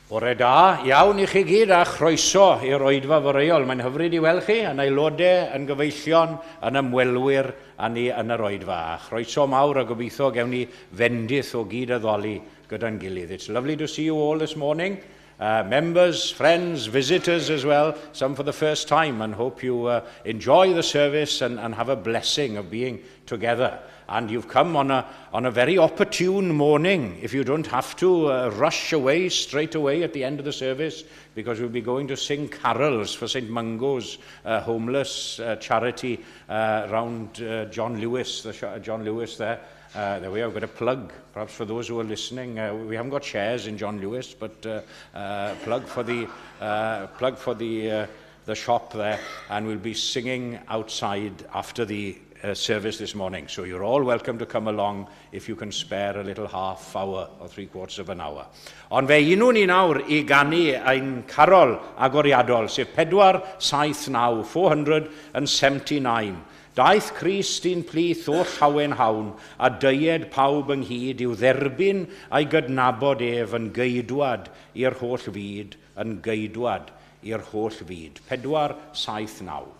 Bore da, iawn I chi gyd a chroeso i'r oedfa foreol. Mae'n hyfryd I weld chi yn aelodau, yn gyfeillion, yn ymwelwyr a ni yn yr oedfa. A chroeso mawr a gobeithio gewn ni fendith o gyd addoli gyda'n gilydd. It's lovely to see you all this morning. Members, friends, visitors as well, some for the first time, and hope you enjoy the service and have a blessing of being together. And you've come on a very opportune morning, if you don't have to rush away straight away at the end of the service, because we'll be going to sing carols for St. Mungo's homeless charity around John Lewis, John Lewis there. There we are, I've got a plug, perhaps for those who are listening. We haven't got shares in John Lewis, but plug for the shop there, and we'll be singing outside after the service this morning. So you're all welcome to come along if you can spare a little half hour or 3/4 of an hour. Ond fe unwn ni nawr I ganu ein carol agoriadol, sef 479, 479. Daeth Crist i'n plith o llawen hawn, a deied pawb ynghyd i'w dderbyn a'i gydnabod ef yn geidwad i'r holl fyd, yn geidwad i'r holl fyd. 479.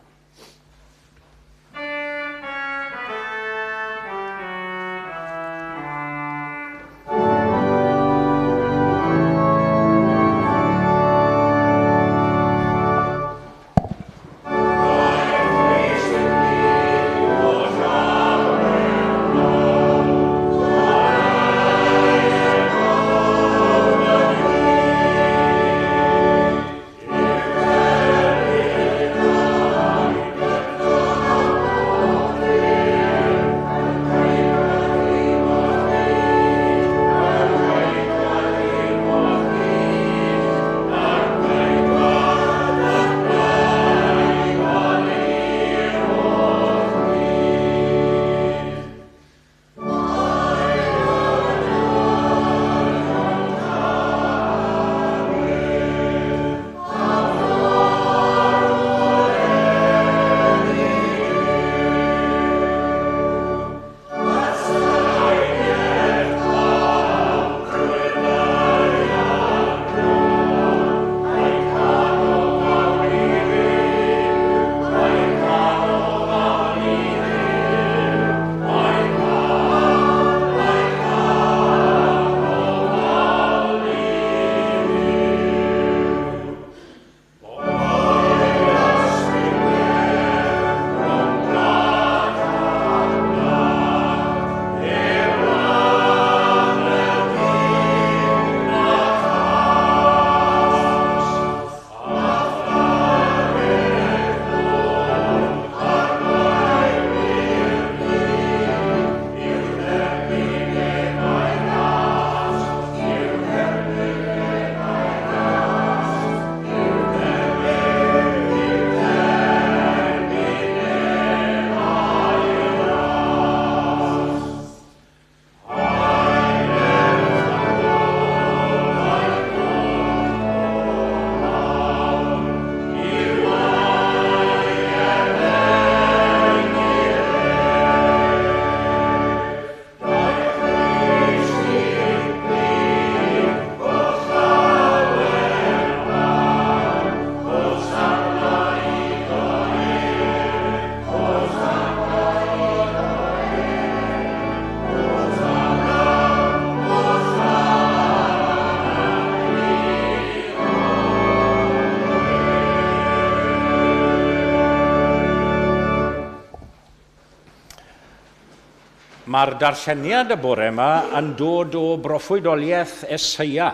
Mae'r darlleniad y bore yma yn dod o broffwydoliaeth Eseia.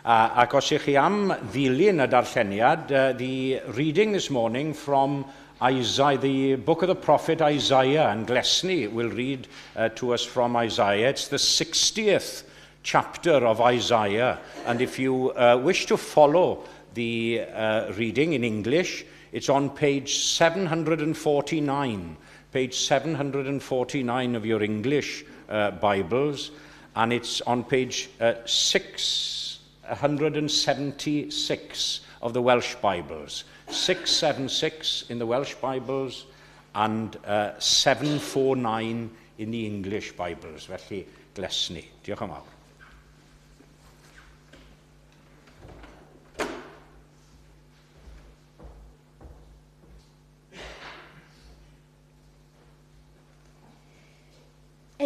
Ac os ych chi am ddilyn y darlleniad, the reading this morning from Isaiah, the book of the prophet Isaiah, and Glesney will read to us from Isaiah. It's the 60th chapter of Isaiah, and if you wish to follow the reading in English, it's on page 749. Page 749 of your English Bibles, and it's on page 676 of the Welsh Bibles. 676 in the Welsh Bibles and 749 in the English Bibles. Felly, glesni. Diolch yn fawr.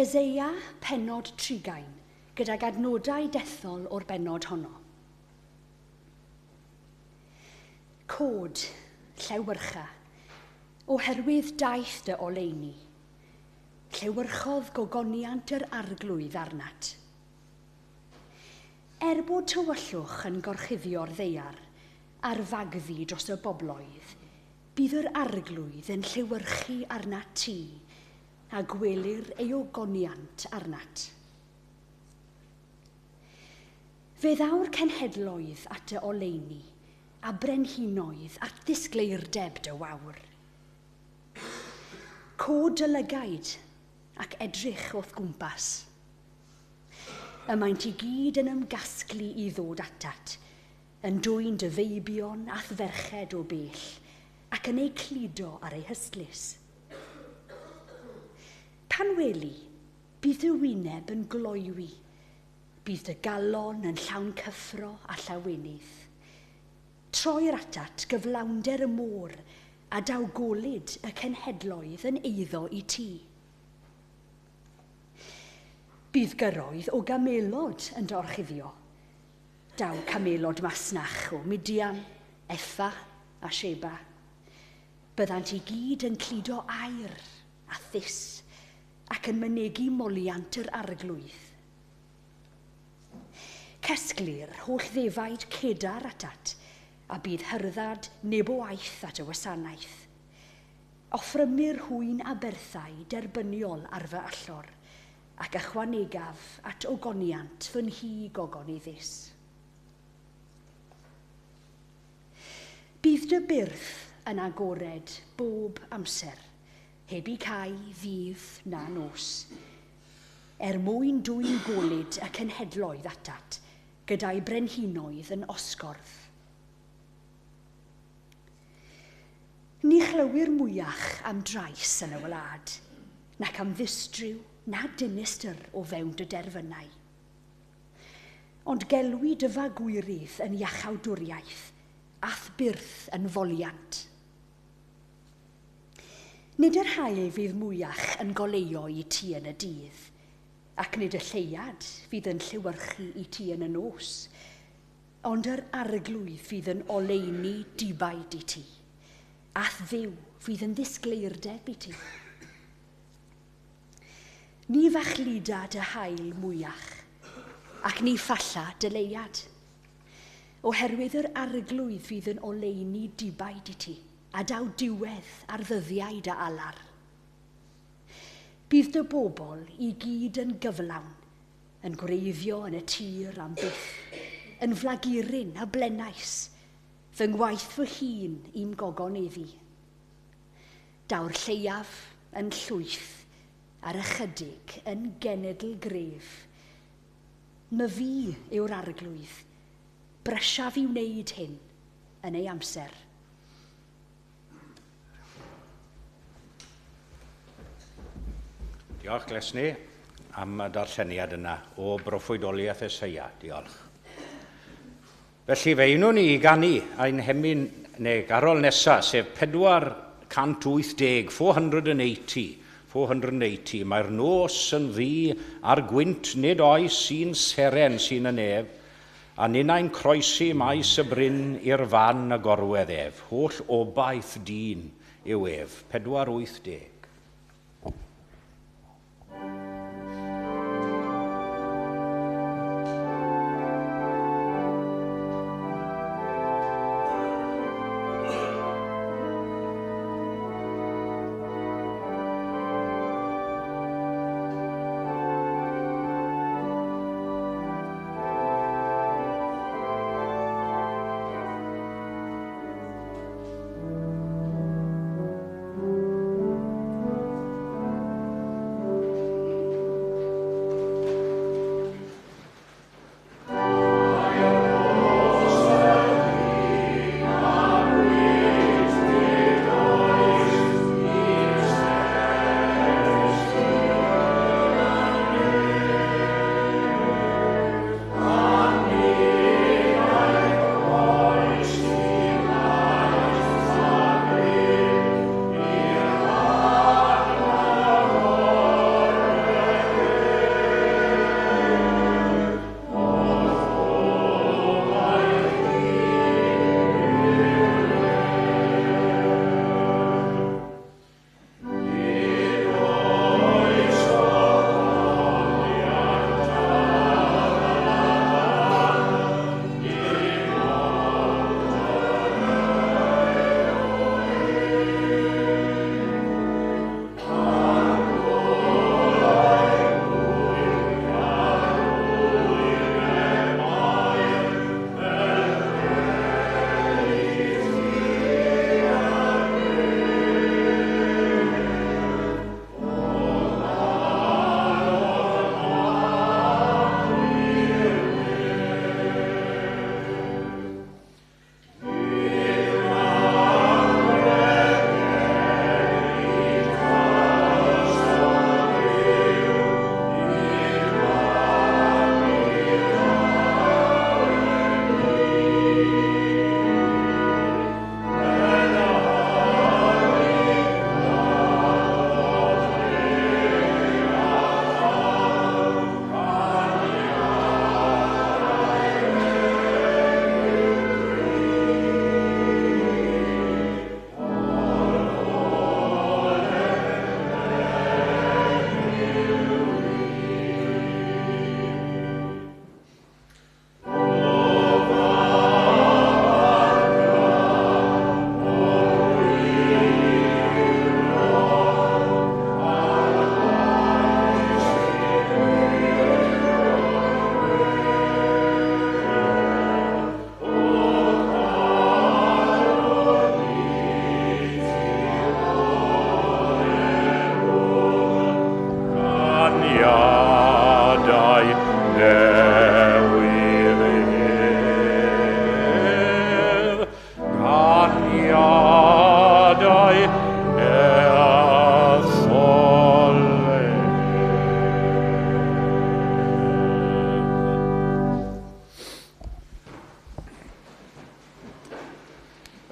Eseia pennod 30 gydag adnodau dethol o'r bennod honno. Cod, llewyrcha, oherwydd daeth dy oleuni. Llewyrchodd gogoniant yr arglwydd arnat. Bod tywyllwch yn gorchuddio'r ddeiar a'r fagddi dros y bobloedd, bydd yr arglwydd yn llewyrchu arnat ti a gwelir ei ogoniant arnat. Fe ddaw'r cenhedloedd at y oleuni a brenhinoedd at ddisgleirdeb dy wawr. Cod y lygaid ac edrych wrth gwmpas. Y maent I gyd yn ymgasglu I ddod atat, yn dwyn dy feibion ath ferched o bell, ac yn ei cludo ar ei hystlys. Pan weli, bydd dy wyneb yn gloewi, bydd dy galon yn llawn cyffro a llawenydd. Troi'r atat gyflawnder y môr a dawgolyd y cenhedloedd yn eiddo I ti. Bydd gyroedd o gamelod yn dorchuddio. Daw camelod masnach o Midian, Effa a Sheba. Byddant I gyd yn cludo air a thys ac yn mynegu moliant yr arglwydd. Cesglir holl ddefaid cedar atat a bydd hyrddad neb o aeth at y wasanaeth. Offrymir hwyn a berthau derbyniol ar fy allor ac ychwanegaf at ogoniant fy nhi gogon iddys. Bydd dy byrth yn agored bob amser, heb I cau ddydd na nos, mwyn dwyn golyd y cenhedloedd atat, gyda'i brenhinoedd yn osgordd. Ni chlywir mwyach am drais yn y wlad, nac am ddistryw na dinistyr o fewn dy derfynau. Ond gelwi dy fagwirydd yn iachawdwriaeth, ath byrth yn foliant. Nid yr hael fydd mwyach yn goleuo I ti yn y dydd, ac nid y lleiad fydd yn llewyrchu I ti yn y nos, ond yr arglwydd fydd yn oleuni dibaid I ti, ath ddiw fydd yn ddisgleirdeb I ti. Ni fachlida dy hael mwyach, ac ni ffalla dy leiad, oherwydd yr arglwydd fydd yn oleuni dibaid I ti, a daw diwedd ar ddyddiau dy alar. Bydd dy bobl I gyd yn gyflawn, yn gwreiddio yn y tir am byth, yn flagurin a blenais, fy ngwaith fy hun I'm gogoneddi. Daw'r lleiaf yn llwyth, ar ychydig yn genedl gref. My fi yw'r arglwydd, brysaf I wneud hyn yn ei amser. Diolch Glesni am y darlleniad yna o broffwydoliaeth Eseia. Diolch. Felly fe unwn ni I ganu ein hemyn neu garol nesaf, sef 480, 480. Mae'r nos yn ddi ar gwynt nid oes sy'n seren sy'n y nef, a ninnau'n croesi maes y bryn i'r fan y gorwedd ef. Holl obaith dyn yw ef. 480.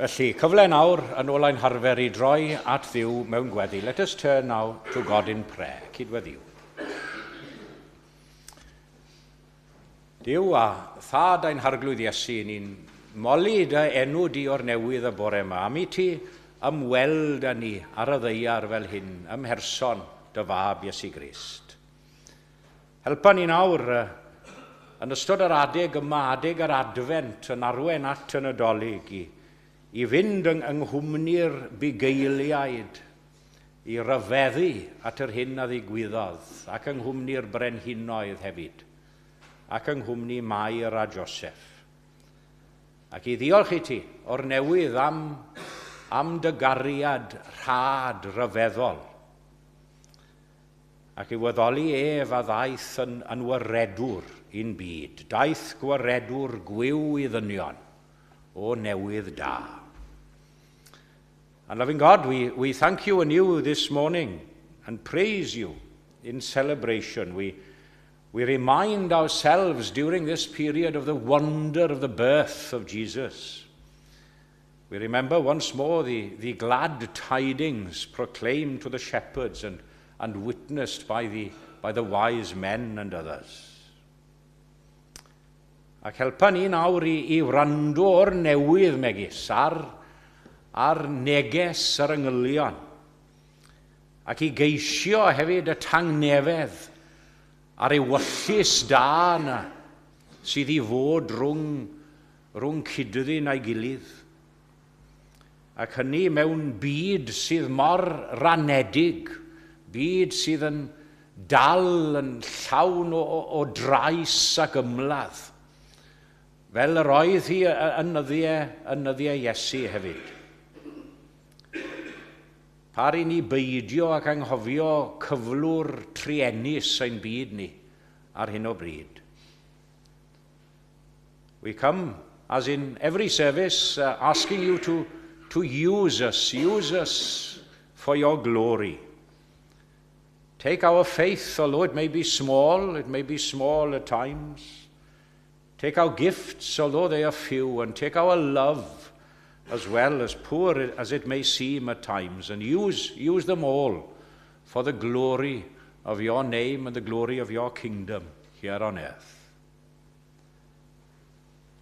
Felly, cyfle nawr yn ôl ein harfer i droi at Dduw mewn gweddi. Let us turn now to God in prayer. Cydweddiw. Duw a thad ein harglwydd Iesu, ni'n moli dy enw di o'r newydd y bore yma. Am i ti ymweld â ni ar y ddeiar fel hyn, ymherson dy fab Iesu Grist. Helpa ni nawr yn ystod yr adeg yma, adeg yr adfent yn arwen at y Nadolig i fynd yng nghwmni'r bugeiliaid, i ryfeddu at yr hyn a ddigwyddodd, ac yng nghwmni'r brenhinoedd hefyd, ac yng nghwmni Mair a Joseph. Ac i ddiolch i ti o'r newydd am dy gariad rhad ryfeddol, ac i weddoli ef a ddaeth yn waredwr i'n byd, daeth gwaredwr gwyw i ddynion o newydd da. And loving God, we thank you anew this morning and praise you in celebration. We remind ourselves during this period of the wonder of the birth of Jesus. We remember once more the glad tidings proclaimed to the shepherds and witnessed by the wise men and others. Ac helpa ni nawr i wrando o'r newydd megis ar neges yr yngylion, ac i geisio hefyd y tangnefedd ar ewyllus da yna sydd i fod rhwng cydddyn a'i gilydd. Ac hynny mewn byd sydd mor ranedig, byd sydd yn dal yn llawn o drais ac ymladd, fel yr oedd hi yn nyddiau Iesu hefyd. Pari ni beidio ac anghofio cyflwr triennus ein byd ni ar hyn o bryd. We come, as in every service, asking you to use us for your glory. Take our faith, although it may be small at times. Take our gifts, although they are few, and take our love, as well as poor as it may seem at times, and use them all for the glory of your name and the glory of your kingdom here on earth.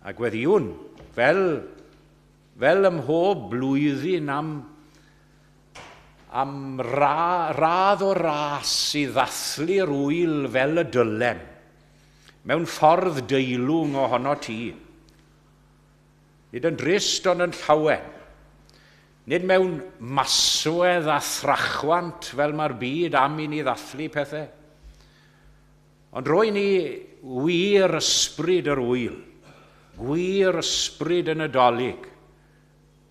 Ac weddiwn, fel ym mhob blwyddyn am radd o ras i ddathlu'r wyl fel y dylen, mewn ffordd deilwng ohono ti. Nid yn drist ond yn llawen, nid mewn maswedd a thrachwant fel mae'r byd am i ni ddathlu pethau, ond roi ni wir ysbryd yr wyl, gwir ysbryd y Nadolig,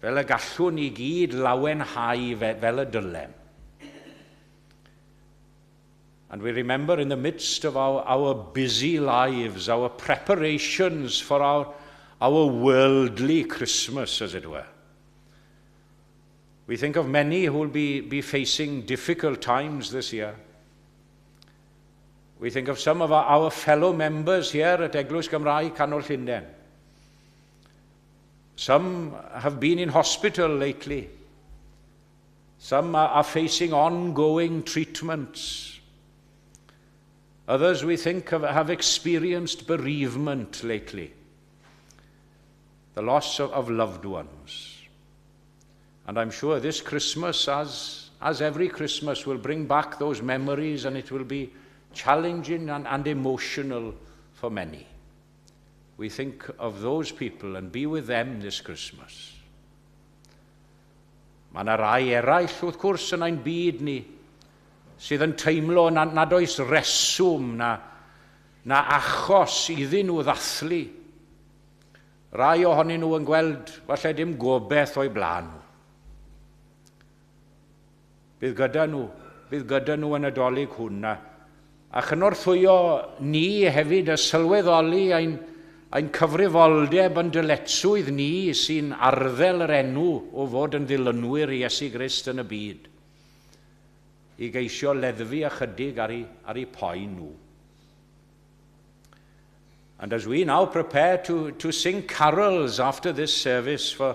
fel y gallwn ni gyd lawenhau fel y dylen. And we remember in the midst of our busy lives, our preparations for our worldly Christmas, as it were. We think of many who will be facing difficult times this year. We think of some of our fellow members here at Eglwys Gymraeg Canol Llundain. Some have been in hospital lately. Some are facing ongoing treatments. Others, we think, have experienced bereavement lately. The loss of loved ones. And I'm sure this Christmas, as every Christmas, will bring back those memories, and it will be challenging and emotional for many. We think of those people and be with them this Christmas. Mae yna rai eraill, wrth gwrs, yn ein byd ni, sydd yn teimlo nad oes reswm na achos iddyn nhw ddathlu. Rai ohonyn nhw yn gweld falle dim gobeith o'i blaen nhw. Bydd gyda nhw yn y Nadolig hwnna, a chynorthwyo ni hefyd y sylweddoli ein cyfrifoldeb yn dyletswydd ni sy'n arddel yr enw o fod yn ddilynwyr Iesu Grist yn y byd, i geisio leddfu ychydig ar eu poen nhw. And as we now prepare to sing carols after this service for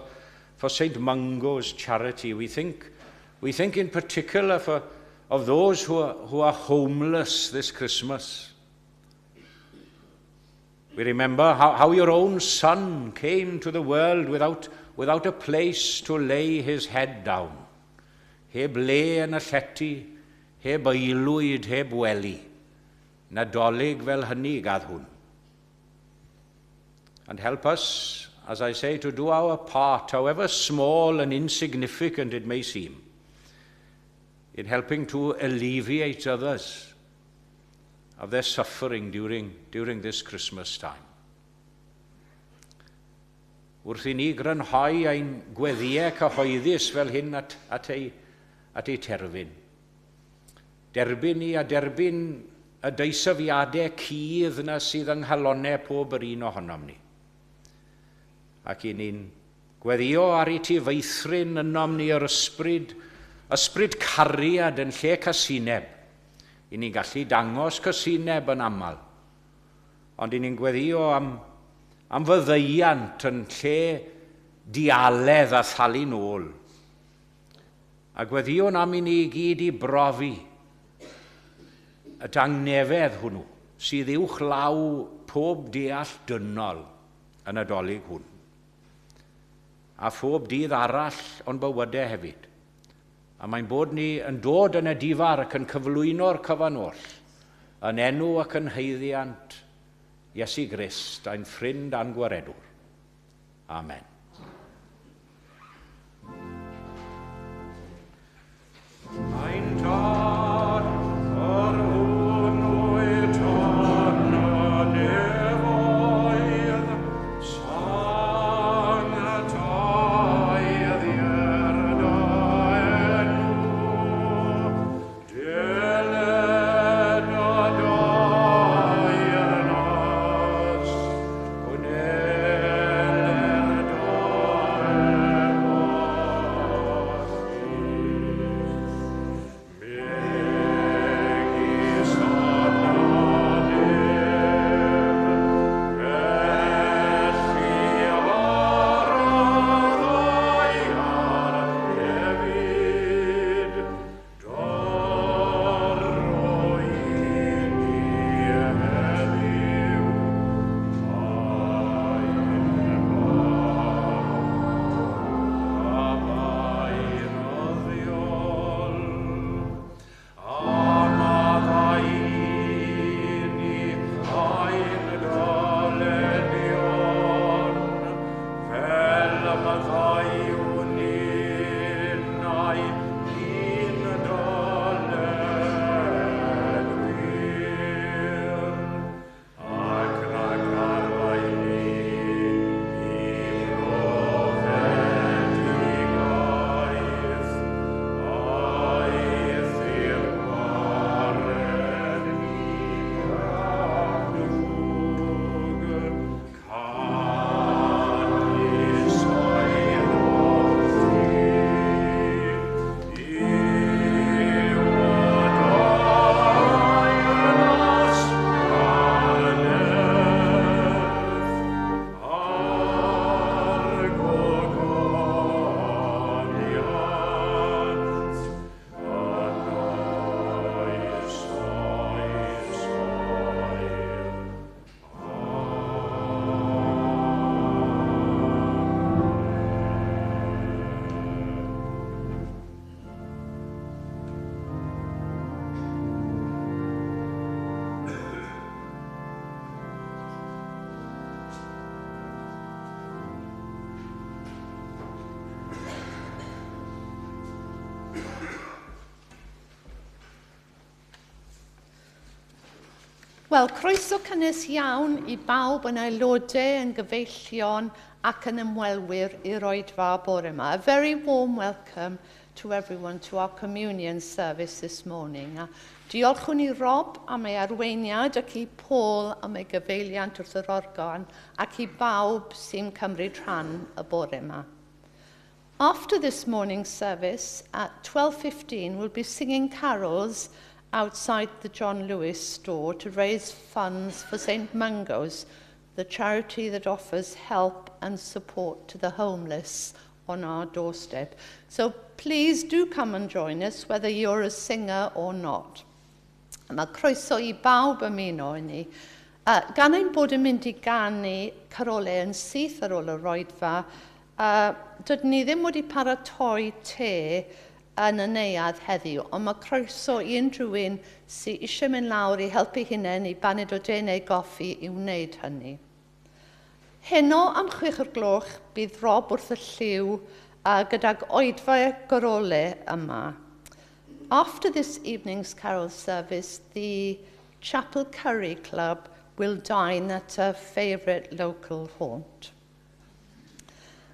St. Mungo's charity. We think in particular of those who are homeless this Christmas. We remember how your own son came to the world without a place to lay his head down. Heb le yn y llety, heb aelwyd, heb wely. Nadolig fel hynny gath hwn. And help us, as I say, to do our part, however small and insignificant it may seem, in helping to alleviate others of their suffering during this Christmas time. Wrth i ni grynhoi ein gweddiau cyhoeddus fel hyn at ei terfyn. Derbyn ni a derbyn y deisyfiadau cudd na sydd yng nghalonau pob yr un ohonom ni. Ac i ni'n gweddio ar ei tifeithrin ynom ni yr ysbryd cariad yn lle casineb. I ni'n gallu dangos casineb yn aml. Ond i ni'n gweddio am fyddeiant yn lle dialedd a thalu nôl. A gweddio nam i ni gyd i brofi y dangnefedd hwnnw sydd uwch law pob deall dynol yn y dolyg hwn. A phob dydd arall o'n bywydau hefyd. A mae'n bod ni yn dod yn y difar ac yn cyflwyno'r cyfan oll, yn enw ac yn heiddiant Iesu Grist, ein ffrind a'n gwaredwr. Amen. Ein tad o'r hwnnw eton nefoedd, sang y taedd i'r enw, deled o dair nas, gwneler dair Wel, croeso cynnes iawn I bawb yn aelodau, yn gyfeillion ac yn ymwelwyr i'r oedfa bore yma. A very warm welcome to everyone to our communion service this morning. Diolchwn I Rob am ei arweiniad ac I Paul am ei gyfeiliant wrth yr organ ac I bawb sy'n cymryd rhan y bore yma. After this morning's service, at 12:15, we'll be singing carols outside the John Lewis store to raise funds for St. Mungo's, the charity that offers help and support to the homeless on our doorstep. So please do come and join us, whether you're a singer or not. Mae croeso I bawb ymuno i ni. Gan ein bod yn mynd I ganu carolau yn syth ar ôl y roedfa, dydyn ni ddim wedi paratoi te yn y neuadd heddiw, ond mae croeso I unrhyw un sydd eisiau mynd lawr I helpu hunain I baned o de neu goffi I wneud hynny. Heno am 6 o'r gloch bydd Rob wrth y lliw gydag oedfa garolau yma. After this evening's carol service, the Chapel Curry Club will dine at a favourite local haunt.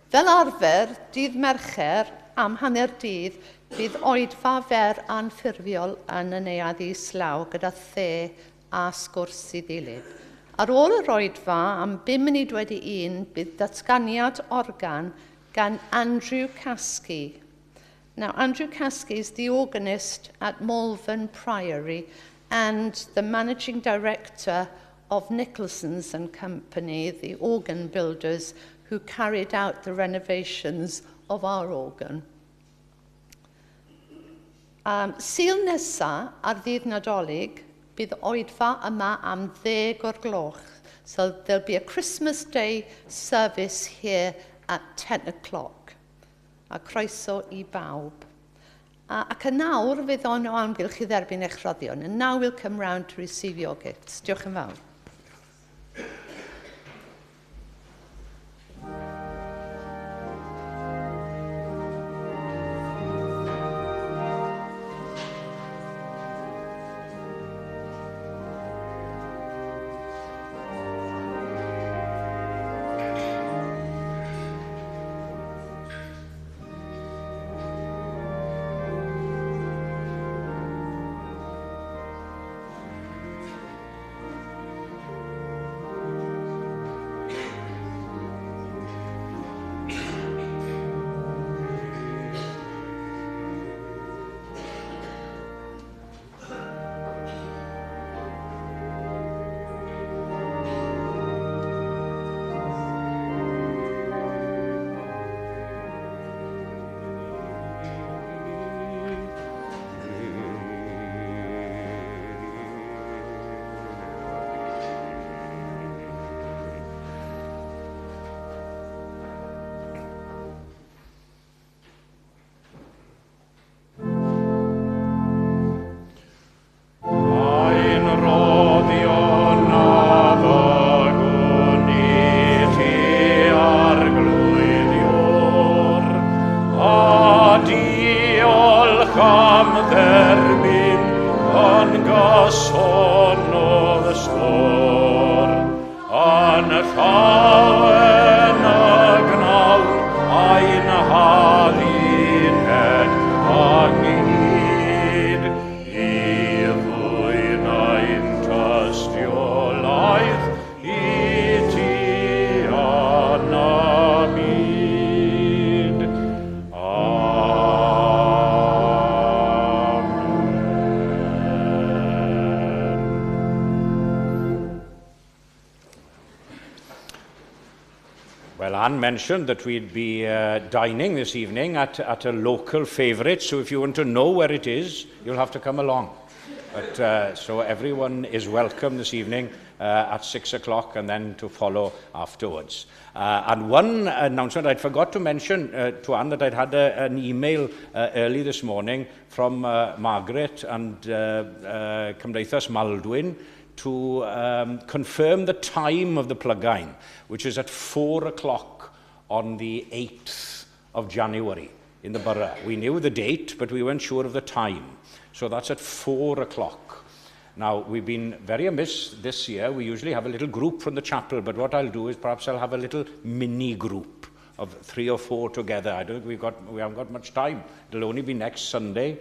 Fel arfer, dydd Mercher, am hanner dydd, bydd oedfa fer anffurfiol yn y neuadd islaw gyda the a sgwrs I ddilyd. Ar ôl yr oedfa, am 5 munud wedi 1, bydd datganiad organ gan Andrew Caskey. Now, Andrew Caskey is the organist at Malvern Priory and the managing director of Nicholson's and Company, the organ builders who carried out the renovations of our organ. Sul nesa ar ddydd Nadolig, bydd oedfa yma am 10 o'r gloch. So there'll be a Christmas Day service here at 10 o'clock. A croeso I bawb. Ac y nawr fydd o'n o amgylch I dderbyn eich rhoddion. And now we'll come round to receive your gifts. Diolch yn fawr. Well, Anne mentioned that we'd be dining this evening at a local favourite, so if you want to know where it is, you'll have to come along. But, so everyone is welcome this evening at 6 o'clock and then to follow afterwards. And one announcement I forgot to mention to Anne, that I'd had an email early this morning from Margaret and Cymdeithas Maldwyn to confirm the time of the Plygain, which is at 4 o'clock on the 8th of January in the borough. We knew the date, but we weren't sure of the time. So that's at 4 o'clock. Now, we've been very amiss this year. We usually have a little group from the chapel, but what I'll do is perhaps I'll have a little mini group of 3 or 4 together. I don't think we haven't got much time. It'll only be next Sunday,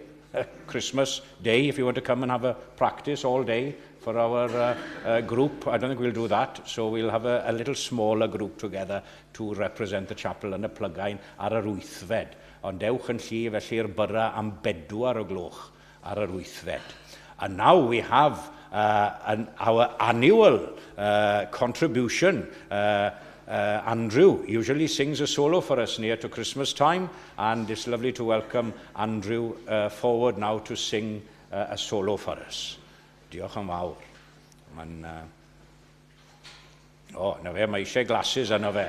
Christmas Day, if you want to come and have a practice all day for our group. I don't think we'll do that, so we'll have a little smaller group together to represent the chapel yn y Plygain ar yr 8fed. Ond dewch yn lli felly'r borough am 4 o gloch ar yr 8fed. And now we have our annual contribution Andrew usually sings a solo for us near to Christmas time, and it's lovely to welcome Andrew forward now to sing a solo for us. Diolch yn fawr. Na fe, mae eisiau glasses arno fe.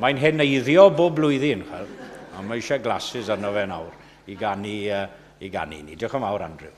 Mae'n heneiddio bob blwyddyn, a mae eisiau glasses arno fe nawr i ganu ni. Diolch yn fawr, Andrew.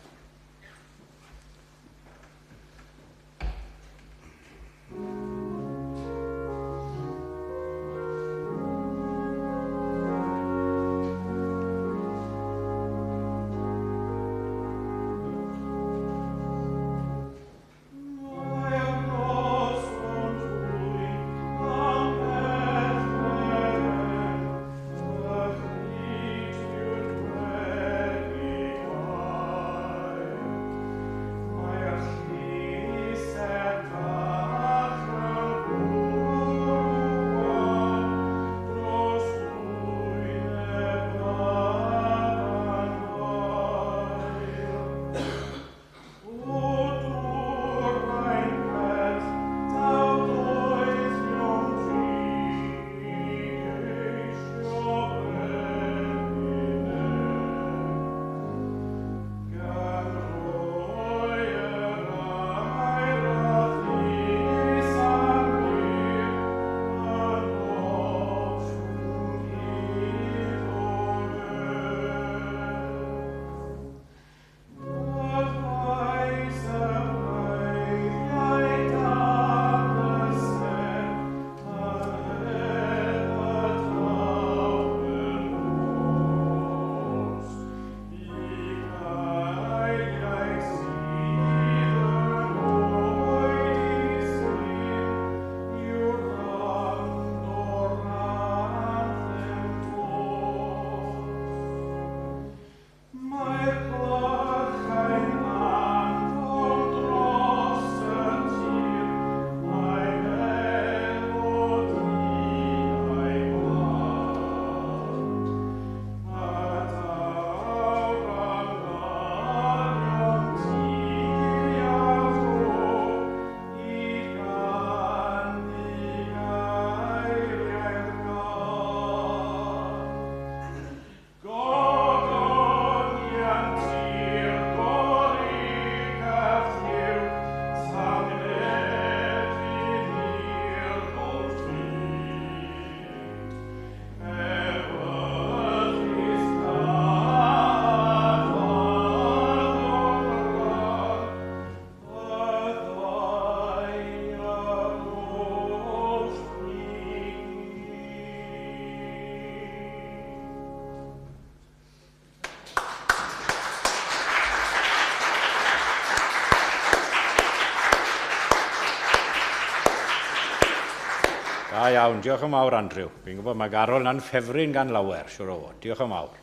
Da iawn, diolch yn fawr, Andrew. Fi'n gwybod mae Garol na'n ffefryn gan lawer, siwr o fod. Diolch yn fawr.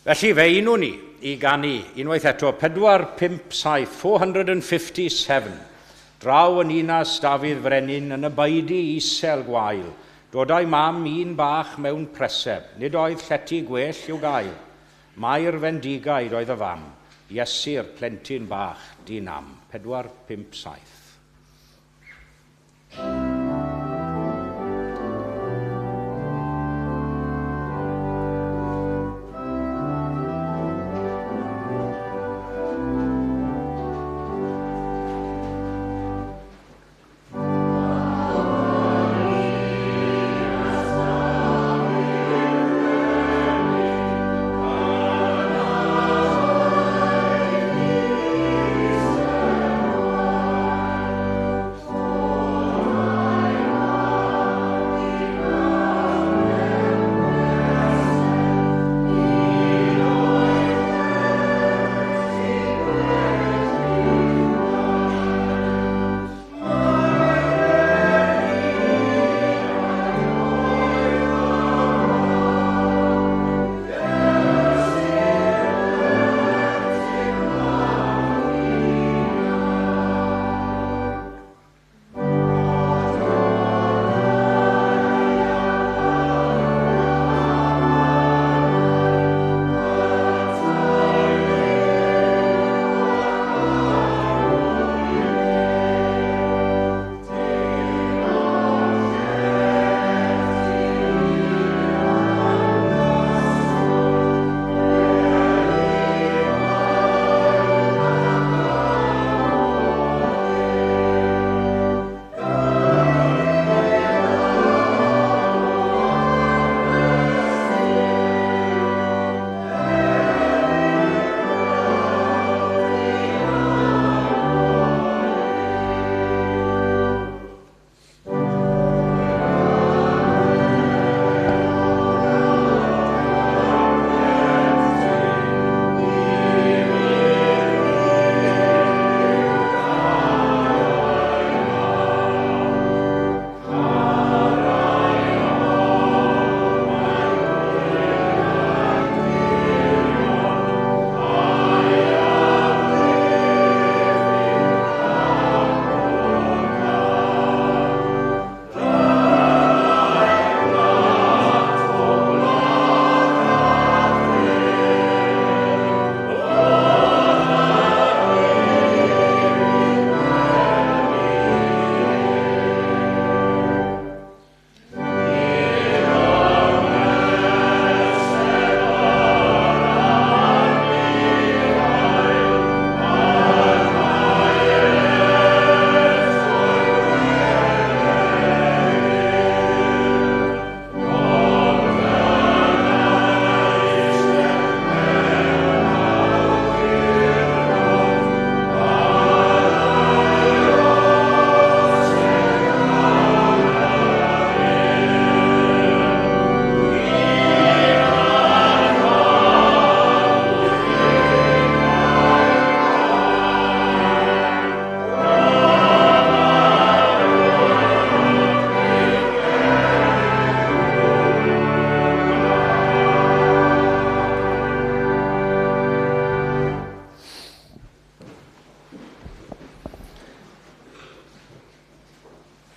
Felly fe unw ni i ganu, unwaith eto, 457, 457. Draw yn Ninas Dafydd Frenin yn y baidi isel gwael. Dodai mam un bach mewn preseb, nid oedd llety gwell i'w gael. Mae'r fendigaid oedd y fam, Iesu'r plentyn bach dinam. 457.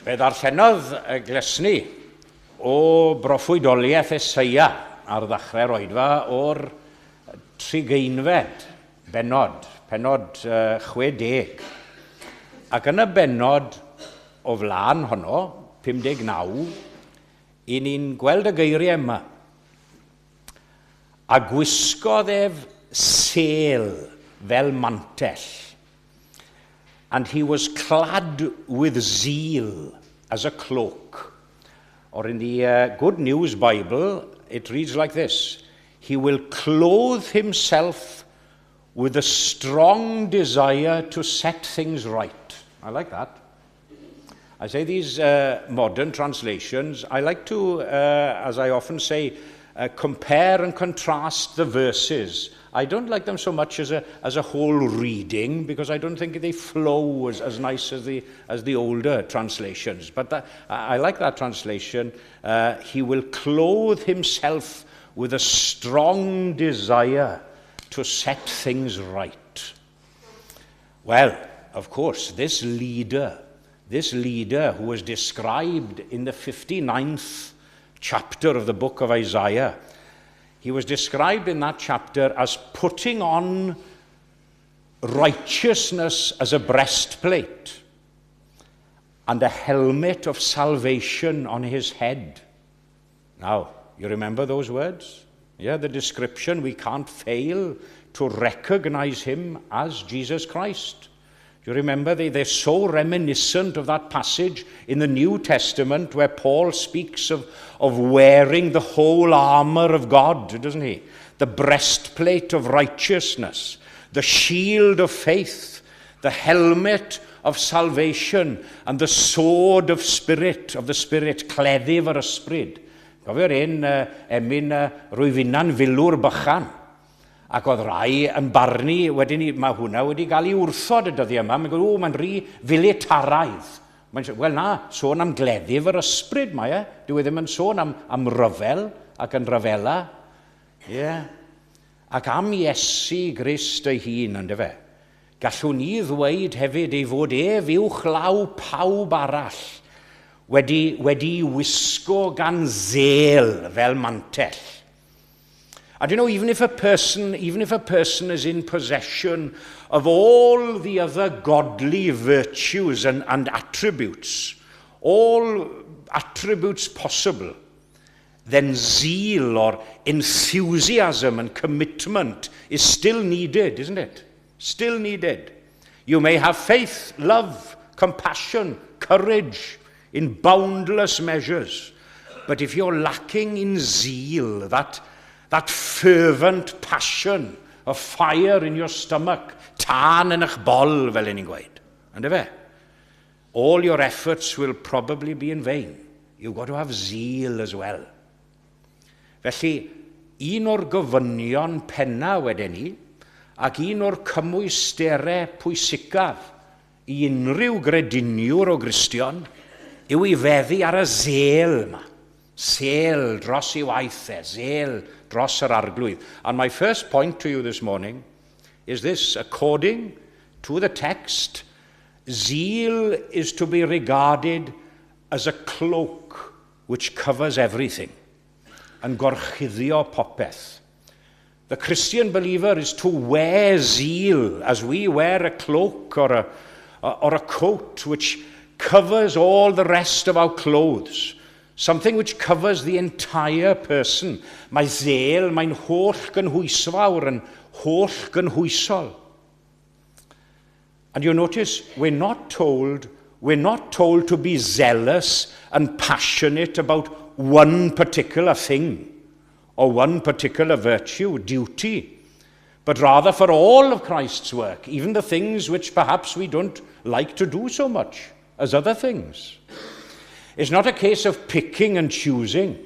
Fe ddarllenodd y glesni o broffwydoliaeth Eseia ar ddechrau'r oedfa o'r trigeinfed benod, penod 60. Ac yn y benod o flaen honno, 59, i ni'n gweld y geiriau yma. A gwisgodd ef sêl fel mantell. And he was clad with zeal as a cloak. Or in the Good News Bible, it reads like this: he will clothe himself with a strong desire to set things right. I like that. I say these modern translations, I like to, as I often say, compare and contrast the verses. I don't like them so much as a whole reading, because I don't think they flow as nice as the older translations. But I like that translation. He will clothe himself with a strong desire to set things right. Well, of course, this leader who was described in the 59th chapter of the book of Isaiah, he was described in that chapter as putting on righteousness as a breastplate and a helmet of salvation on his head. Now, you remember those words? Yeah, the description, we can't fail to recognize him as Jesus Christ. You remember, they're so reminiscent of that passage in the New Testament where Paul speaks of wearing the whole armor of God, doesn't he? The breastplate of righteousness, the shield of faith, the helmet of salvation, and the sword of the Spirit, cleddyf yr ysbryd. Gofio'r un emyn rwyfinan filwr bychan. Ac oedd rai yn barnu, wedyn mae hwnna wedi cael ei wrthod y dyddiau yma. Mae'n gwybod, mae'n rhy filitaraidd. Wel na, sôn am gleddyf yr ysbryd mae e. Dwi ddim yn sôn am ryfel ac yn ryfela. Yeah. Ac am Iesu Grist ei hun, ynddo fe. Gallwn ni ddweud hefyd ei fod uwch law pawb arall wedi wisgo gan sêl fel mantell. And you know, even if a person is in possession of all the other godly virtues and attributes, all attributes possible, then zeal or enthusiasm and commitment is still needed, isn't it? Still needed. You may have faith, love, compassion, courage in boundless measures, but if you're lacking in zeal, that fervent passion, a fire in your stomach, tân yn eich bol, fel ni'n gweud. Ynddo fe? All your efforts will probably be in vain. You've got to have zeal as well. Felly, un o'r gofynion penna wedyn ni, ac un o'r cymwysterau pwysicaf i unrhyw grediniwr o Gristion, yw i feddu ar y sêl yma. Sêl dros I waith e, sêl dros yr arglwydd. And my first point to you this morning is this: according to the text, zeal is to be regarded as a cloak which covers everything, and gorchuddio popeth. The Christian believer is to wear zeal as we wear a cloak or a coat which covers all the rest of our clothes. Something which covers the entire person. Mae sêl, mae'n holl gynhwysfawr yn holl gynhwysol. And you notice, we're not told to be zealous and passionate about one particular thing or one particular virtue, duty, but rather for all of Christ's work, even the things which perhaps we don't like to do so much as other things. It's not a case of picking and choosing.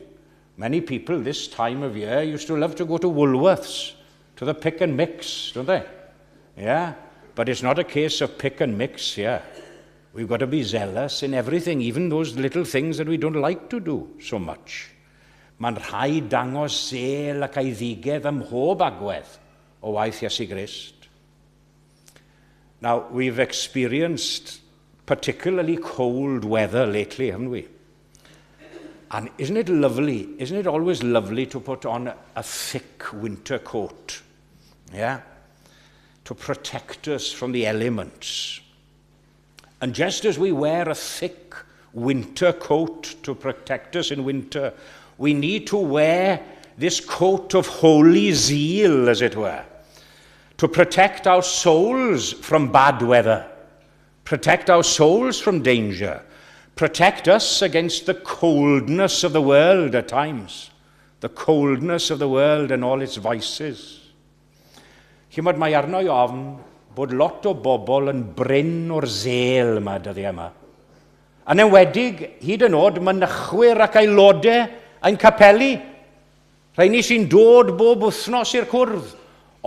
Many people this time of year used to love to go to Woolworths, to the pick and mix, don't they? Yeah, but it's not a case of pick and mix here. We've got to be zealous in everything, even those little things that we don't like to do so much. Mae'n rhaid dangos sêl ac eiddigedd ym mhob agwedd o waith Iesu Grist. Now, we've experienced particularly cold weather lately, haven't we? And isn't it lovely? Isn't it always lovely to put on a thick winter coat? Yeah? To protect us from the elements. And just as we wear a thick winter coat to protect us in winter, we need to wear this coat of holy zeal, as it were, to protect our souls from bad weather, protect our souls from danger, protect us against the coldness of the world at times, the coldness of the world and all its vices. Chymod, mae arno i ofn bod lot o bobl yn bryn o'r zel yma dyddiau yma. Yn enwedig, hyd yn oed, mynychwyr ac aelodau ein capeli. Rhain sy'n dod bob wythnos i'r cwrdd.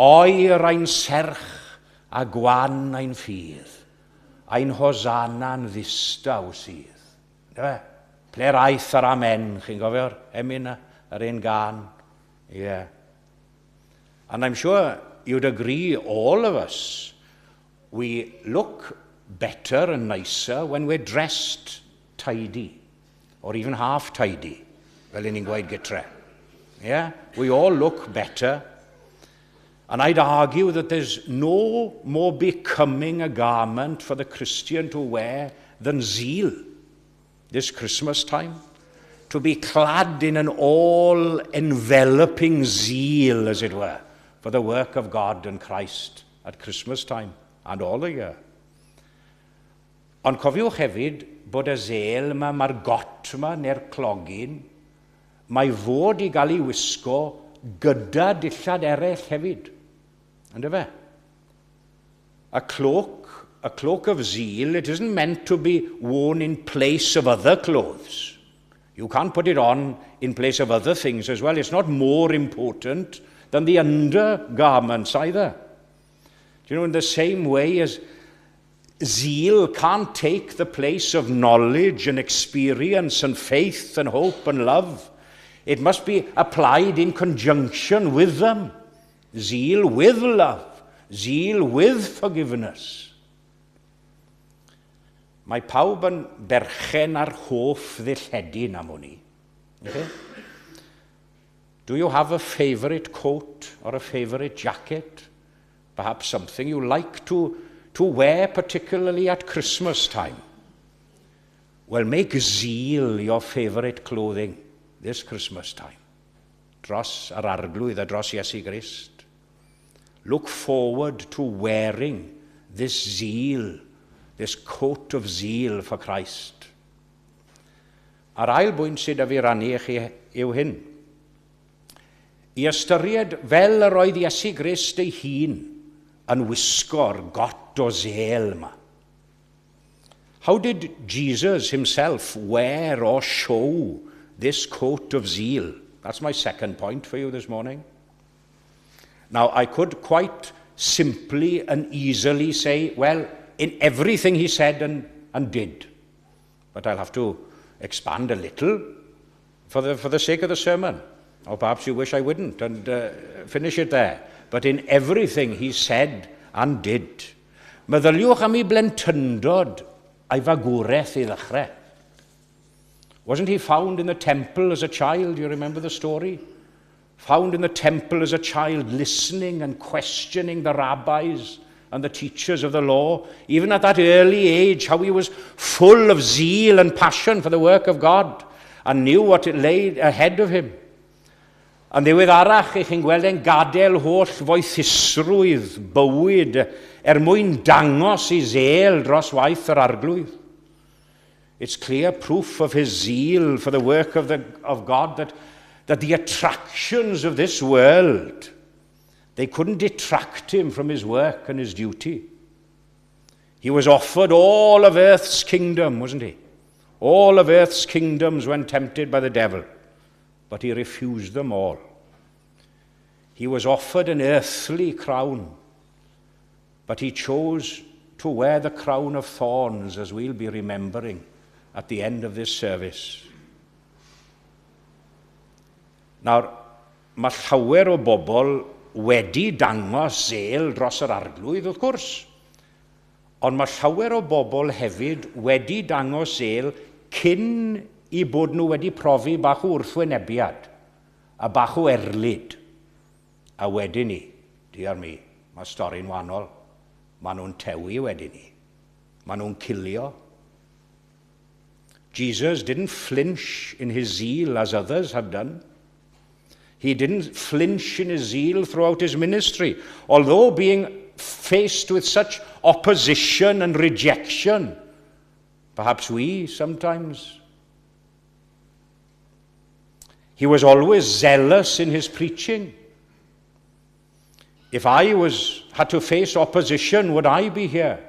Oer ein serch a gwan ein ffydd. Ein hosana'n ddistaw sydd. Ple'r aeth ar amen, chi'n gofio'r emyn yr un gan. Yeah. And I'm sure you'd agree, all of us, we look better and nicer when we're dressed tidy, or even half tidy, fel ni'n gweud gytre. Yeah? We all look better. And I'd argue that there's no more becoming a garment for the Christian to wear than zeal this Christmas time. To be clad in an all-enveloping zeal, as it were, for the work of God and Christ at Christmas time and all the year. Ond cofiwch hefyd bod y zel yma, mae'r got yma neu'r clogin, mae fod i gael ei wisgo gyda dillad eraill hefyd. Ynddo fe? A cloak of zeal, it isn't meant to be worn in place of other clothes. You can't put it on in place of other things as well. It's not more important than the undergarments either. Do you know, in the same way as zeal can't take the place of knowledge and experience and faith and hope and love, it must be applied in conjunction with them. Zeal with love, zeal with forgiveness. Mae pawb yn berchen ar hoff ddillledyn am hwnni. Okay? Do you have a favourite coat or a favourite jacket? Perhaps something you like to wear particularly at Christmas time? Well, make zeal your favourite clothing this Christmas time. Dros yr arglwydd a dros Iesu Grist. Look forward to wearing this zeal, this coat of zeal for Christ. A'r ail bwynt sydd â fi rannu i chi yw hyn. I ystyried fel yr oedd Iesu Grist ei hun yn wisgo'r got o zel yma. How did Jesus himself wear or show this coat of zeal? That's my second point for you this morning. Now, I could quite simply and easily say, well, in everything he said and did. But I'll have to expand a little for the sake of the sermon. Or perhaps you wish I wouldn't, and finish it there. But in everything he said and did. Meddyliwch am ei blentyndod a'i fagwraeth i ddechrau. Wasn't he found in the temple as a child? You remember the story? Found in the temple as a child, listening and questioning the rabbis and the teachers of the law. Even at that early age, how he was full of zeal and passion for the work of God and knew what it lay ahead of him. Yn ddiweddarach, i chi'n gweld e'n gadael holl foethusrwydd, bywyd, mwyn dangos i zel dros waith yr arglwydd. It's clear proof of his zeal for the work of God that the attractions of this world, they couldn't detract him from his work and his duty. He was offered all of earth's kingdom, wasn't he? All of earth's kingdoms when tempted by the devil. But he refused them all. He was offered an earthly crown, but he chose to wear the crown of thorns, as we'll be remembering at the end of this service. Nawr, mae llawer o bobl wedi dangos zel dros yr arglwydd, wrth gwrs. Ond mae llawer o bobl hefyd wedi dangos zel cyn I bod nhw wedi profi bach o wrthwynebiad a bach o erlyd. A wedyn ni, diar mi, mae stori'n wahanol. Maen nhw'n tewi wedyn ni. Maen nhw'n cilio. Jesus didn't flinch in his zeal as others have done. He didn't flinch in his zeal throughout his ministry, although being faced with such opposition and rejection. Perhaps we sometimes. He was always zealous in his preaching. If I had to face opposition, would I be here?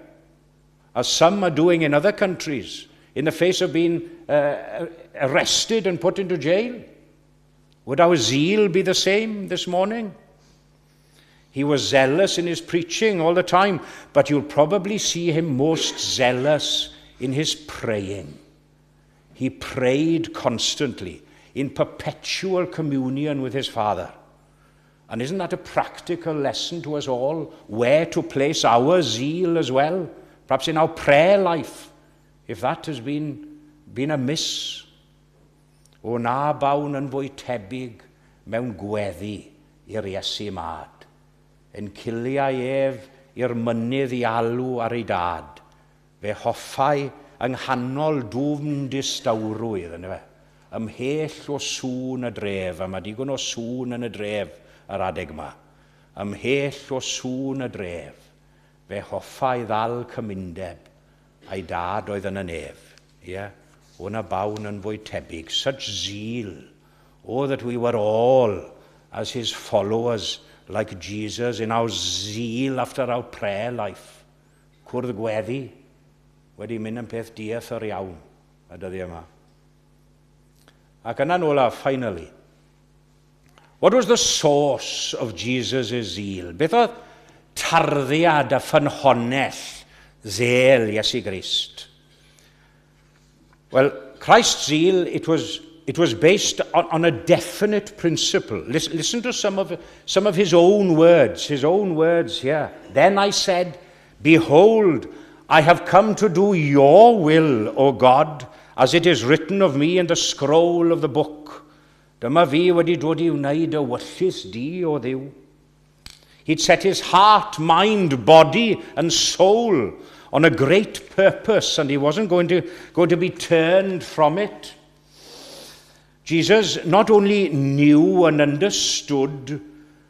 As some are doing in other countries, in the face of being arrested and put into jail? Would our zeal be the same this morning? He was zealous in his preaching all the time, but you'll probably see him most zealous in his praying. He prayed constantly, in perpetual communion with his Father. And isn't that a practical lesson to us all, where to place our zeal as well? Perhaps in our prayer life, if that has been amiss. O na bawn yn fwy tebyg mewn gweddi i'r Iesu mad, yn ciliau ef i'r mynydd I alw ar ei dad, fe hoffai yng nghanol dwfn distawrwydd, yna fe, ymhell o sŵn y dref, a mae digon o sŵn yn y dref yr adeg yma, ymhell o sŵn y dref, fe hoffai ddal cymundeb, a'i dad oedd yn y nef. Yeah? O'na bawn yn fwy tebyg. Such zeal. Oh, that we were all, as his followers, like Jesus, in our zeal after our prayer life. Cwrdd gweddi, wedi mynd yn peth diethyr iawn, y dyddi yma. Ac yna'n olaf, finally, what was the source of Jesus' zeal? Beth oedd tarddiad a ffynhonnell zel Iesu Grist? Well, Christ's zeal, it was based on a definite principle. Listen to some of his own words here. Then I said, behold, I have come to do your will, O God, as it is written of me in the scroll of the book. Dyma fi wedi dod I wneud y wyllys di o Dduw. He'd set his heart, mind, body, and soul on a great purpose, and he wasn't going to be turned from it. Jesus not only knew and understood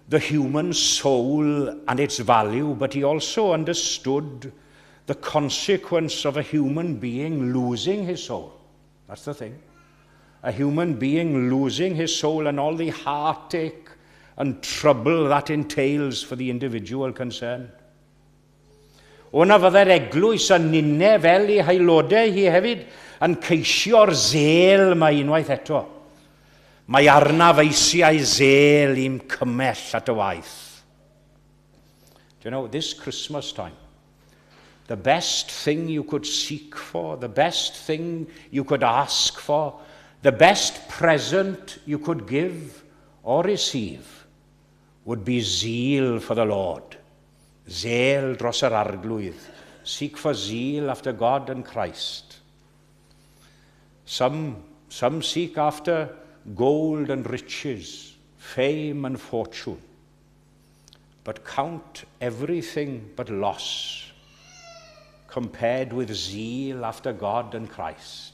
the human soul and its value, but he also understood the consequence of a human being losing his soul. That's the thing. A human being losing his soul and all the heartache and trouble that entails for the individual concerned. O'na fydde'r eglwys yn ninne fel I haelodau hi hefyd yn ceisio'r zel mae unwaith eto. Mae arnaf eisiau zel I'm cymell at y waith. Do you know, this Christmas time, the best thing you could seek for, the best thing you could ask for, the best present you could give or receive would be zeal for the Lord. Zeal dros yr arglwydd. Seek for zeal after God and Christ. Some seek after gold and riches, fame and fortune, but count everything but loss compared with zeal after God and Christ.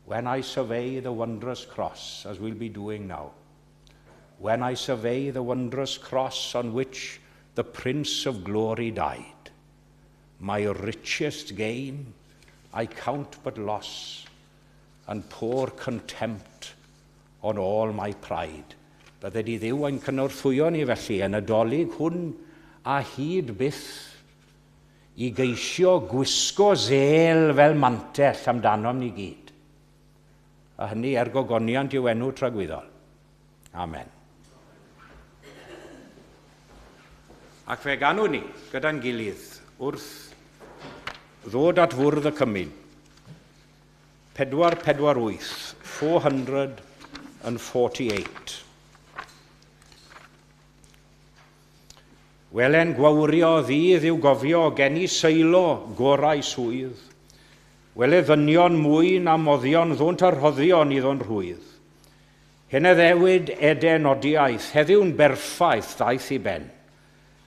When I survey the wondrous cross, as we'll be doing now, when I survey the wondrous cross on which the Prince of Glory died, my richest gain I count but loss, and pour contempt on all my pride. Bydde di Dduw yn cynorthwyo ni felly yn y dolyg hwn a hyd byth I geisio gwisgo zel fel mantell amdanom ni gyd. A hynny gogoniant yw enw tragwyddol. Amen. Ac fe ganw ni gyda'n gilydd wrth ddod at fwrdd y cymyn. 448, 448. Welen gwawrio ddydd yw gofio geni seilo gorau swydd. Wele ddynion mwy na moddion ddwnt a rhoddion i ddon rhwydd. Hyn e ddewyd eden odiaeth, heddiw'n berffaith ddaeth i ben.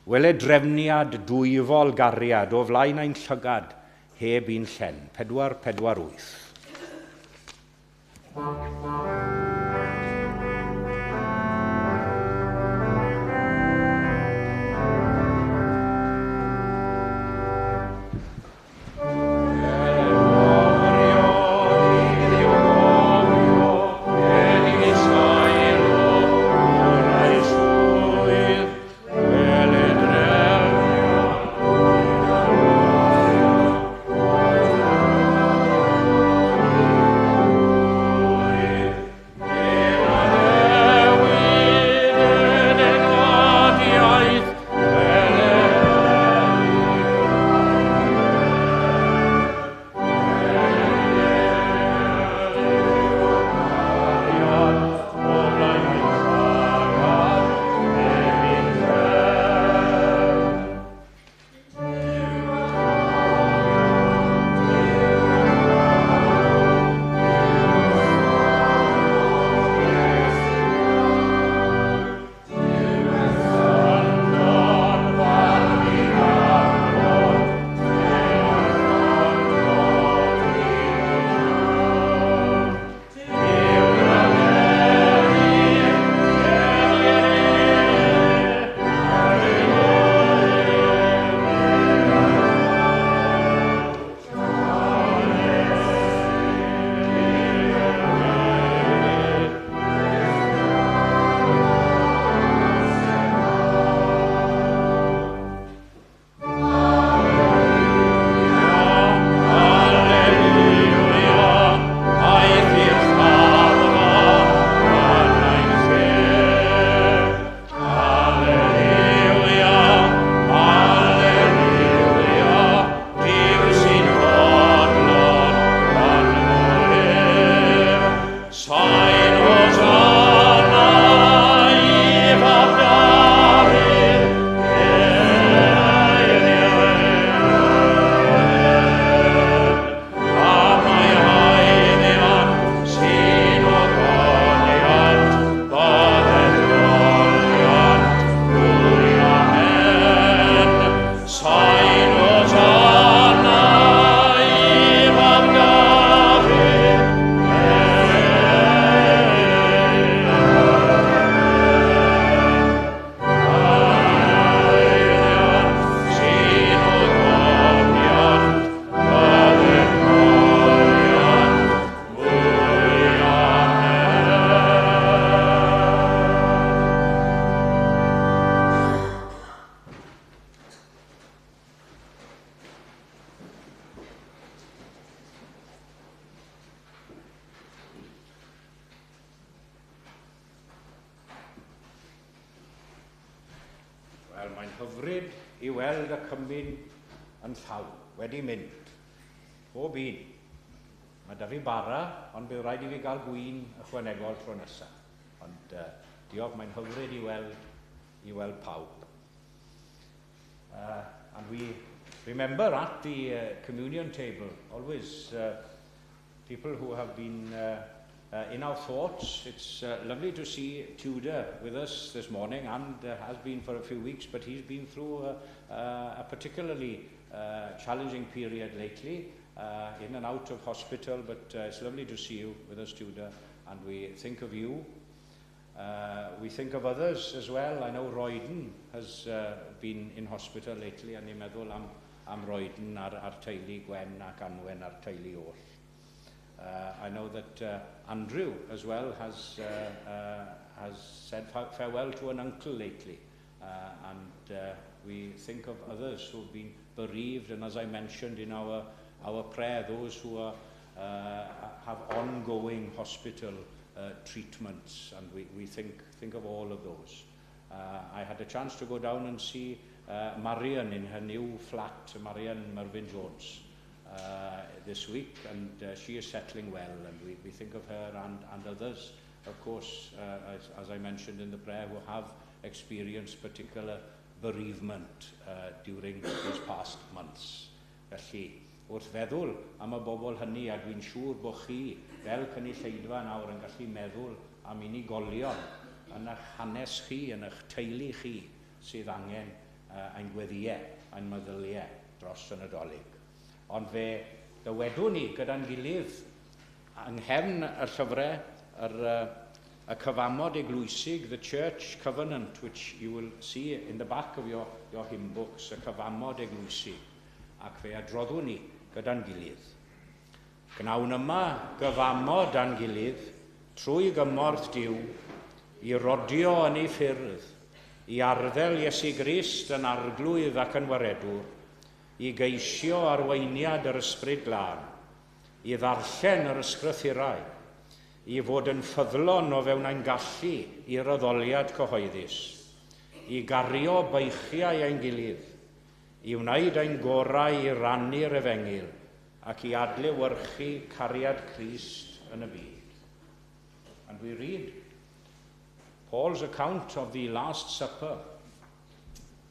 Wele drefniad dwyfol gariad o flaen ein llygad heb un llen. 448. Wel, mae'n hyfryd i weld y cymyn yn llawn, wedi mynd. Bob un. Mae da fi bara, ond bydd rhaid i fi gael gwyn ychwanegol tro nesaf. Ond diolch, mae'n hyfryd i weld pawb. And we remember at the communion table, always people who have been in our thoughts. It's lovely to see Tudor with us this morning, and has been for a few weeks, but he's been through a particularly challenging period lately, in and out of hospital, but it's lovely to see you with us, Tudor, and we think of you. We think of others as well. I know Royden has been in hospital lately, and ni'n meddwl am Royden ar teulu Gwen ac Anwen ar teulu Oll. I know that Andrew as well has said farewell to an uncle lately, and we think of others who have been bereaved, and as I mentioned in our prayer, those who have ongoing hospital treatments, and we think of all of those. I had a chance to go down and see Marian in her new flat, Marian Mervyn Jones, this week, and she is settling well, and we think of her and others, of course, as I mentioned in the prayer, who have experienced particular bereavement during these past months. Felly, wrth feddwl am y bobl hynny, a dwi'n siŵr bod chi, fel cynulleidfa nawr, yn gallu meddwl am unigolion yn eich hanes chi, yn eich teulu chi, sydd angen ein gweddiau, ein meddyliau dros y Nadolig. Ond fe dywedwn ni gyda'n gilydd yng nghefn y llyfrau, y cyfamod eglwysig, the Church Covenant, which you will see in the back of your hymn books, y cyfamod eglwysig, ac fe adroddwn ni gyda'n gilydd. Gnawn yma gyfamod a'n gilydd trwy gymorth Duw i rodio yn ei ffyrdd, i arddel Iesu Grist yn arglwydd ac yn waredwr, i geisio arweiniad yr ysbryd glân, i ddarllen yr ysgrythurau, i fod yn ffyddlon o fewn ein gallu i'r addoliad cyhoeddus, i gario beichiau ein gilydd, i wneud ein gorau i rannu'r efengil ac i adlewyrchu cariad Crist yn y byd. And we read Paul's account of the Last Supper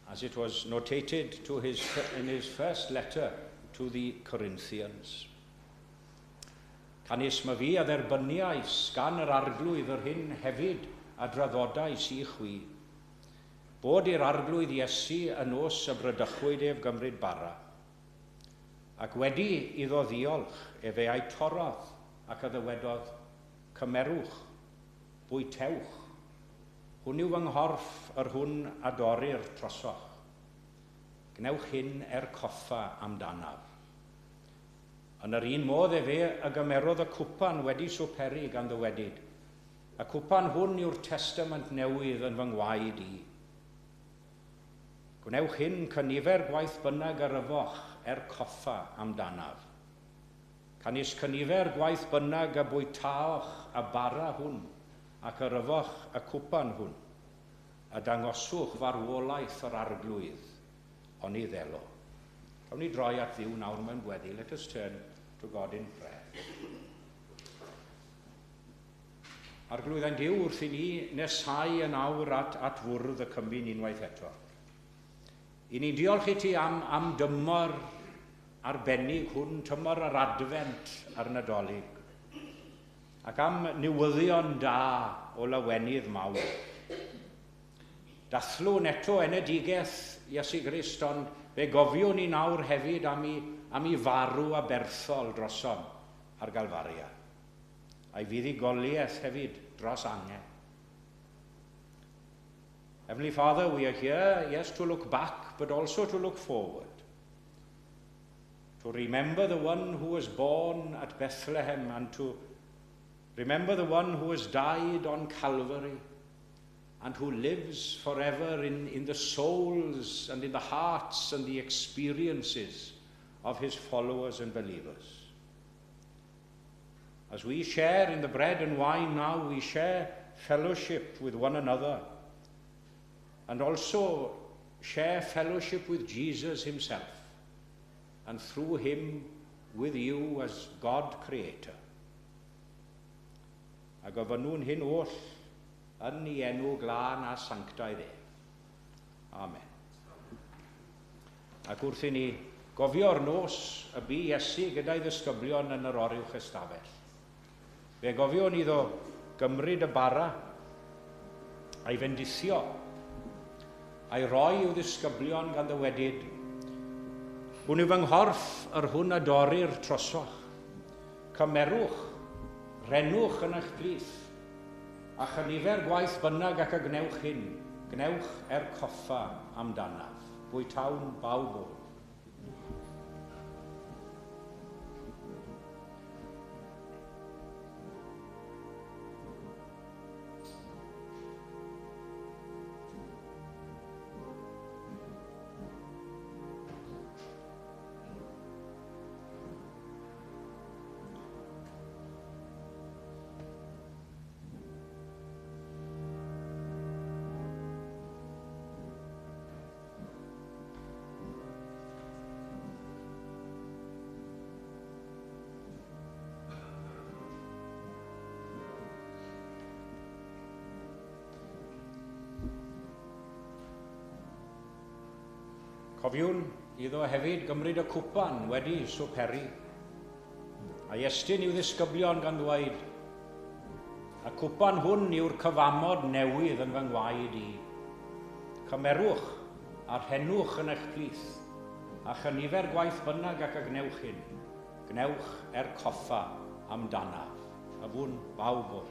as it was notated in his first letter to the Corinthians. Canis ma fi a dderbyniais gan yr arglwydd yr hyn hefyd a draddodais i chwi, bod i'r arglwydd Iesu yn os y brydychwyd ef gymryd bara, ac wedi iddo ddiolch efe ei torodd ac a ddywedodd, cymerwch, bwytewch, hwn yw fy nghorff yr hwn adorir trosoch, gnewch hyn coffa amdanaf. Yn yr un modd efe y gymerodd y cwpan wedi swperi gan ddywedid. Y cwpan hwn yw'r testament newydd yn fy ngwaed i. Gwnewch hyn cynifer gwaith bynnag yr yfoch coffa amdanaf. Canis cynifer gwaith bynnag y bwytaoch a bara hwn ac yr yfoch y cwpan hwn, a dangoswch farwolaeth yr arglwydd ond i ddelo. Cawn ni droi at Dduw nawr mewn gweddi. Let us turn to God in prayer. Arglwydd ein Duw wrth i ni nesau yn awr at fwrdd y Cymru'n unwaith eto. I ni'n diolch i ti am dymor arbennig hwn, tymor yr adfent ar Nadolig, ac am newyddion da o lawenydd mawr. Dathlwn eto enedigaeth Iesu Grist, ond fe gofiwn ni nawr hefyd am ei farw a berthol drosom ar Galfaria, a'i fuddugoliaeth hefyd dros angen. Heavenly Father, we are here, yes, to look back, but also to look forward. To remember the one who was born at Bethlehem, and to remember the one who has died on Calvary, and who lives forever in the souls and in the hearts and the experiences of his followers and believers. As we share in the bread and wine now, we share fellowship with one another, and also share fellowship with Jesus himself, and through him with you as God Creator. A gofynwn hyn oll yn ei enw glân a sanctaidd e. Amen. Ac wrth i ni gofio'r nos y bu Iesu gyda'i ddisgyblion yn yr oriwch ystafell. Fe gofion iddo gymryd y bara, a'i fendithio, a'i roi i'w ddisgyblion gan ddywedid, hwn yw fy nghorff yr hwn adorir trosoch, cymerwch, renwch yn eich plith, a chynifer gwaith bynnag ac y gnewch hyn, gnewch coffa amdanaf, bwytawn bawb o. Cofiwn iddo hefyd gymryd y cwpan wedi swperi. A'i estyn i'w ddisgyblion gan ddweud, y cwpan hwn yw'r cyfamod newydd yn fy ngwaed i. Cymerwch a rhenwch yn eich plith, a chynifer gwaith bynnag ac y gnewch hyn. Gnewch coffa amdanaf. A fwn bawb o.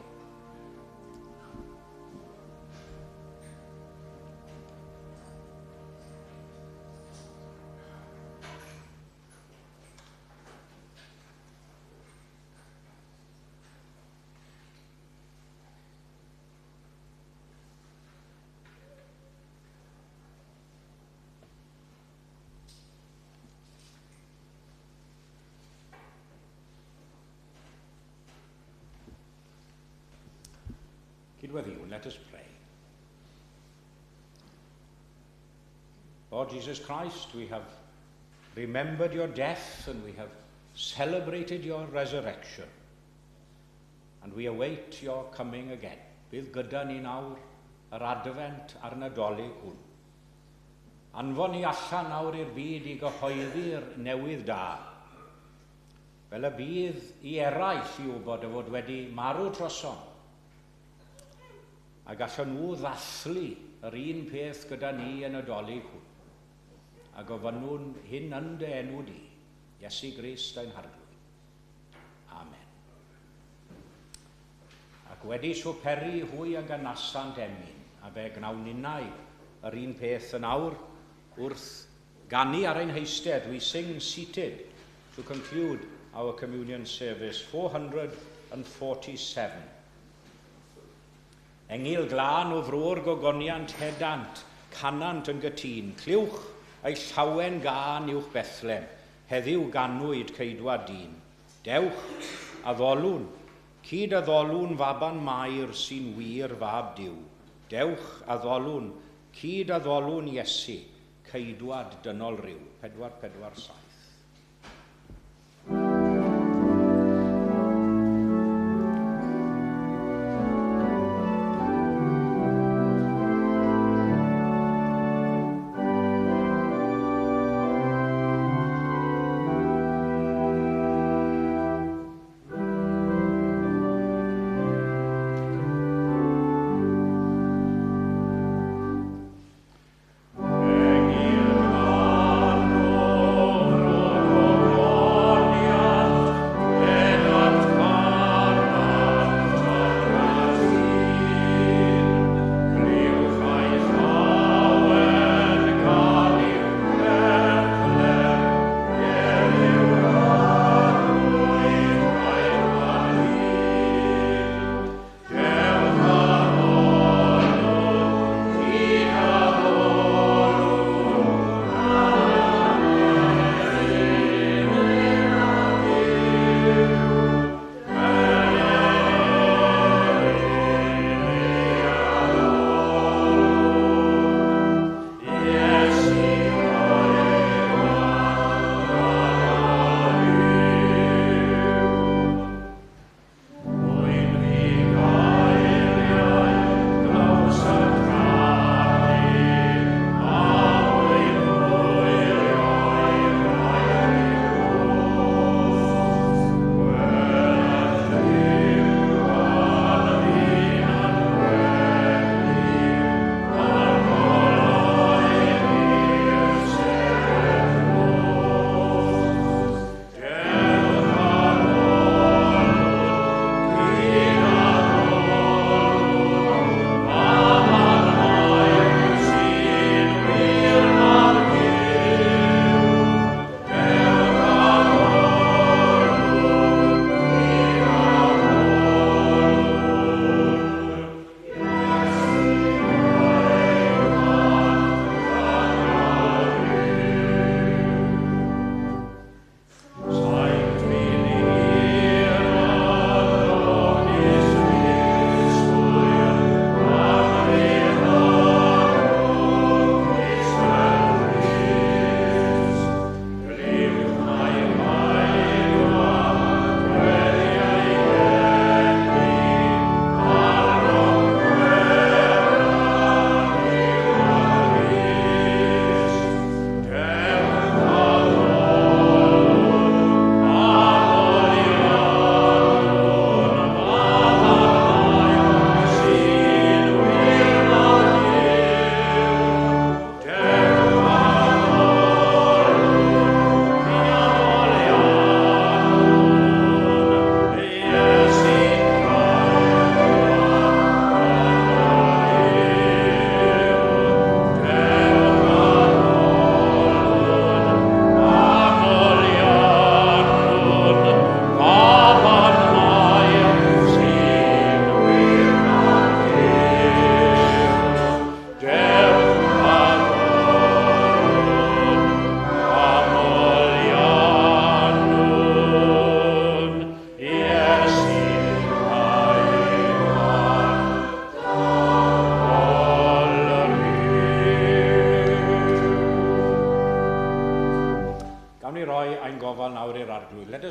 Cydweddiwn, let us pray. Lord Jesus Christ, we have remembered your death and we have celebrated your resurrection. And we await your coming again. Bydd gyda ni nawr yr advent a'r Nadolig hwn. Anfon ni allan nawr i'r byd i gyhoeddi'r newydd da. Fel y bydd i eraill i wybod y fod wedi marw troson. A gallwn nhw ddathlu yr un peth gyda ni yn y Nadolig hwn. A gofynnwn hyn yn dy enw di, Iesu Grist ein Harglwydd. Amen. Ac wedi swperi hwy ag anasant emyn, a fe gnawn ninnau yr un peth yn awr wrth ganu ar ein heisted. We sing seated to conclude our communion service 447. Engil glân o frôr gogoniant hedant, canant yn gytun, clywch ei llawen gan uwch Bethlem, heddiw ganwyd ceidwad dyn. Dewch a ddolwn, cyd a ddolwn faban mair sy'n wir fab diw. Dewch a ddolwn, cyd a ddolwn Iesu, ceidwad dynol ryw. 447. Engil glân o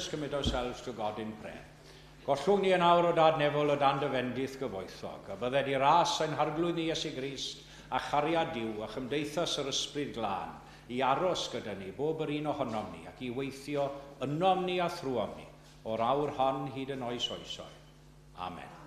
us commit ourselves to God in prayer. Gollwng ni yn awr o dadnefol o dan dy fendith gyfoethog, a bydde di ras ein harglwydd ni Iesu Grist, a chariad diw, a chymdeithas yr ysbryd glân, i aros gyda ni, bob yr un ohonom ni, ac i weithio ynom ni a thrwom ni, o'r awr hon hyd yn oes oesoedd. Amen.